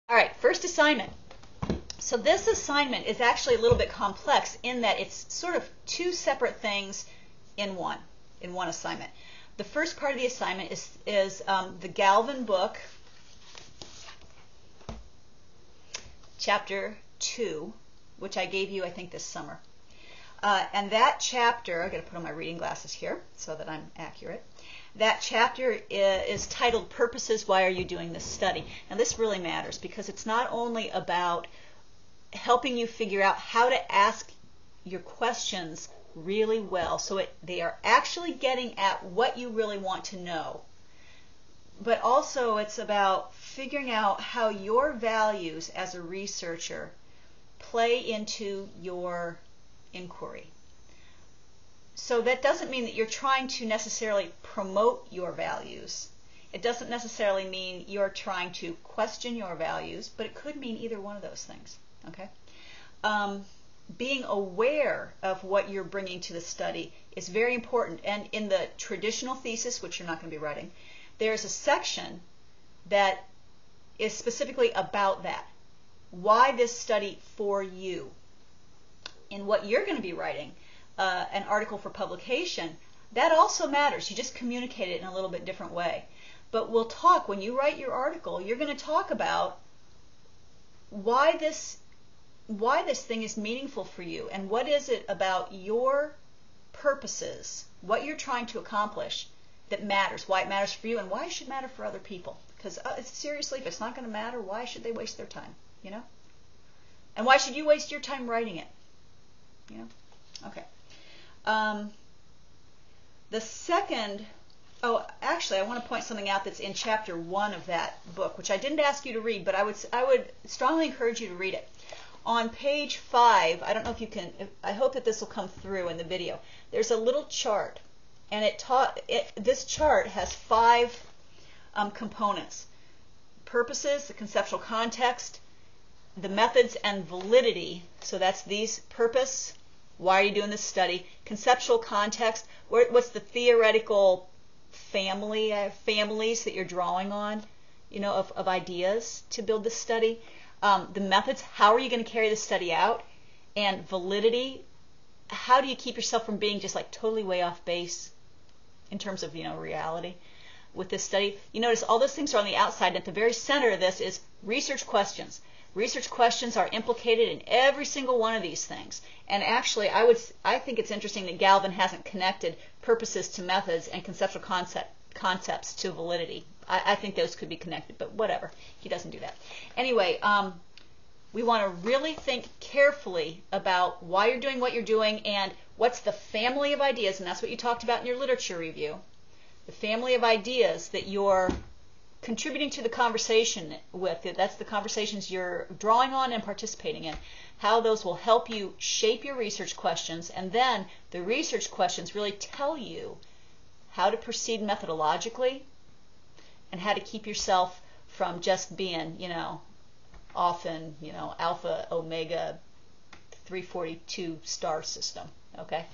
All right, first assignment. So this assignment is actually a little bit complex in that it's sort of two separate things in one assignment. The first part of the assignment is the Galvin book, chapter 2, which I gave you, I think, this summer. And that chapter, I've got to put on my reading glasses here so that I'm accurate. That chapter is titled Purposes, Why Are You Doing This Study? And this really matters because it's not only about helping you figure out how to ask your questions really well so they are actually getting at what you really want to know, but also it's about figuring out how your values as a researcher play into your inquiry. So that doesn't mean that you're trying to necessarily promote your values. It doesn't necessarily mean you're trying to question your values, but it could mean either one of those things. Okay? Being aware of what you're bringing to the study is very important. And in the traditional thesis, which you're not going to be writing, there's a section that is specifically about that. Why this study for you? In what you're going to be writing, an article for publication, that also matters. You just communicate it in a little bit different way. But we'll talk, when you write your article, you're going to talk about why this thing is meaningful for you, and what is it about your purposes, what you're trying to accomplish, that matters, why it matters for you, and why it should matter for other people. Because seriously, if it's not going to matter, why should they waste their time, you know? And why should you waste your time writing it, you know? Okay. The second, actually, I want to point something out that's in chapter 1 of that book, which I didn't ask you to read, but I would strongly encourage you to read it. On page 5, I don't know if you can, I hope that this will come through in the video. There's a little chart, and this chart has 5 components: purposes, the conceptual context, the methods and validity. So that's these: purpose, why are you doing this study? Conceptual context, what's the theoretical families that you're drawing on, you know, of ideas to build this study. The methods, how are you going to carry this study out? And validity, how do you keep yourself from being just like totally way off base in terms of, you know, reality with this study? You notice all those things are on the outside, and at the very center of this is research questions. Research questions are implicated in every single one of these things. And actually, I think it's interesting that Galvin hasn't connected purposes to methods and conceptual concepts to validity. I think those could be connected, but whatever. He doesn't do that. Anyway, we want to really think carefully about why you're doing what you're doing and what's the family of ideas, and that's what you talked about in your literature review. The family of ideas that you're contributing to the conversation with, that's the conversations you're drawing on and participating in, how those will help you shape your research questions, and then the research questions really tell you how to proceed methodologically and how to keep yourself from just being, you know, often, you know, alpha, omega, 342 star system, okay?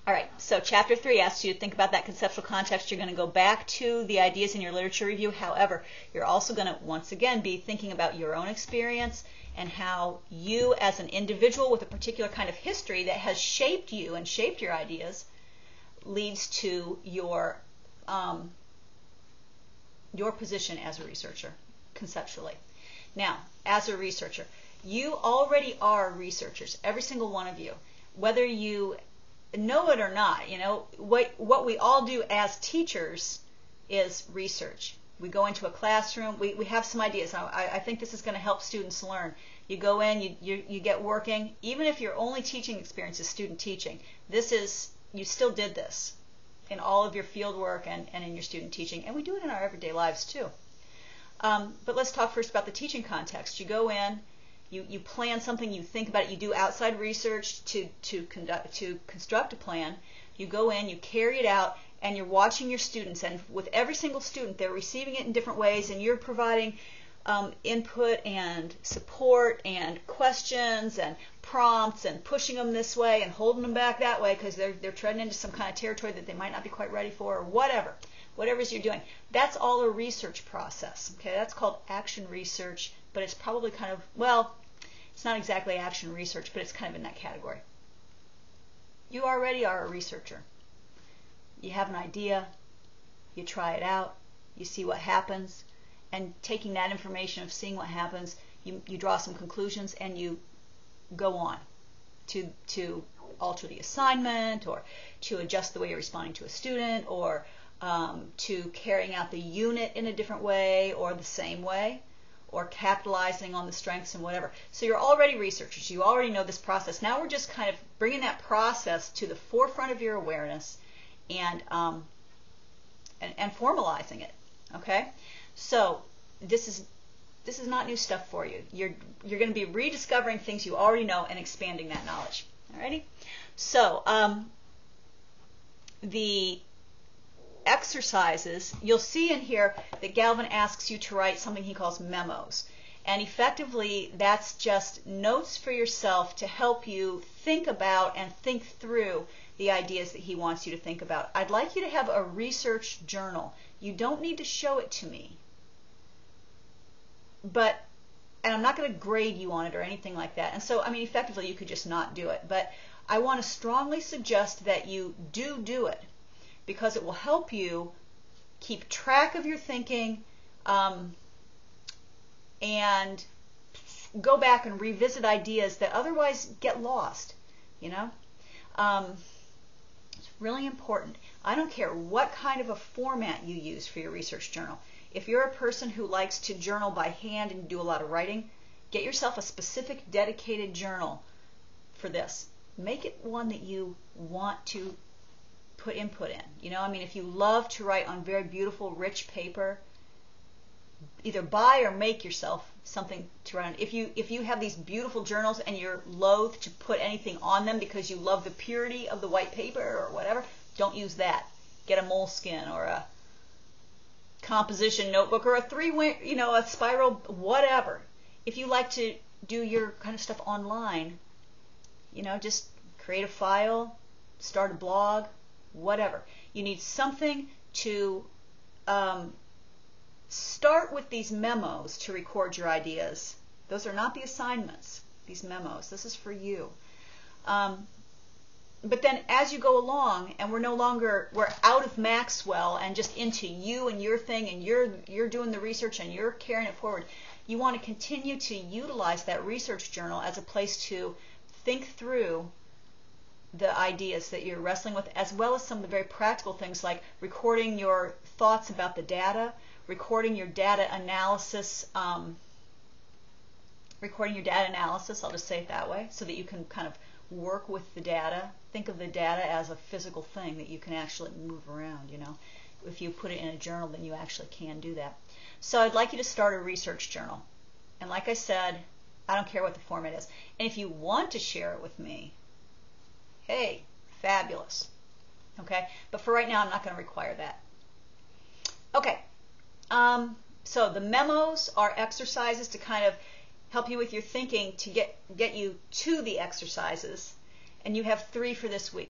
All right, so chapter 3 asks you to think about that conceptual context. You're going to go back to the ideas in your literature review. However, you're also going to, once again, be thinking about your own experience and how you, as an individual with a particular kind of history that has shaped you and shaped your ideas, leads to your position as a researcher, conceptually. Now, as a researcher, you already are researchers, every single one of you, whether you know it or not. You know, what we all do as teachers is research. We go into a classroom, we have some ideas. I think this is going to help students learn. You go in, you get working. Even if your only teaching experience is student teaching, you still did this in all of your field work and in your student teaching. And we do it in our everyday lives too. But let's talk first about the teaching context. You go in, you plan something, you think about it, you do outside research to construct a plan. You go in, you carry it out, and you're watching your students. And with every single student, they're receiving it in different ways, and you're providing input and support and questions and prompts and pushing them this way and holding them back that way because they're treading into some kind of territory that they might not be quite ready for, or whatever whatever it is you're doing. That's all a research process. Okay, that's called action research, but it's probably kind of, well, it's not exactly action research, but it's kind of in that category. You already are a researcher. You have an idea, you try it out, you see what happens, and taking that information of seeing what happens, you draw some conclusions and you go on to alter the assignment, or to adjust the way you're responding to a student, or to carrying out the unit in a different way or the same way, or capitalizing on the strengths and whatever. So you're already researchers. You already know this process. Now we're just kind of bringing that process to the forefront of your awareness and formalizing it. Okay? So this is not new stuff for you. You're going to be rediscovering things you already know and expanding that knowledge. Alrighty? So the exercises, you'll see in here that Galvin asks you to write something he calls memos. And effectively, that's just notes for yourself to help you think about and think through the ideas that he wants you to think about. I'd like you to have a research journal. You don't need to show it to me, and I'm not going to grade you on it or anything like that. And so, I mean, effectively, you could just not do it. But I want to strongly suggest that you do it, because it will help you keep track of your thinking and go back and revisit ideas that otherwise get lost, you know. It's really important. I don't care what kind of a format you use for your research journal. If you're a person who likes to journal by hand and do a lot of writing, get yourself a specific dedicated journal for this. Make it one that you want to put input in. You know, I mean, if you love to write on very beautiful, rich paper, either buy or make yourself something to write on. If you have these beautiful journals and you're loath to put anything on them because you love the purity of the white paper or whatever, don't use that. Get a Moleskine or a composition notebook or a spiral, whatever. If you like to do your kind of stuff online, you know, just create a file, start a blog, whatever. You need something to start with these memos to record your ideas. Those are not the assignments, these memos. This is for you. But then as you go along, and we're out of Maxwell and just into you and your thing, and you're doing the research and you're carrying it forward, you want to continue to utilize that research journal as a place to think through the ideas that you're wrestling with, as well as some of the very practical things like recording your thoughts about the data, recording your data analysis, I'll just say it that way, so that you can kind of work with the data. Think of the data as a physical thing that you can actually move around, you know. If you put it in a journal, then you actually can do that. So I'd like you to start a research journal. And like I said, I don't care what the format is. And if you want to share it with me, hey, fabulous. Okay? But for right now, I'm not going to require that. Okay. So the memos are exercises to kind of help you with your thinking to get you to the exercises. And you have 3 for this week.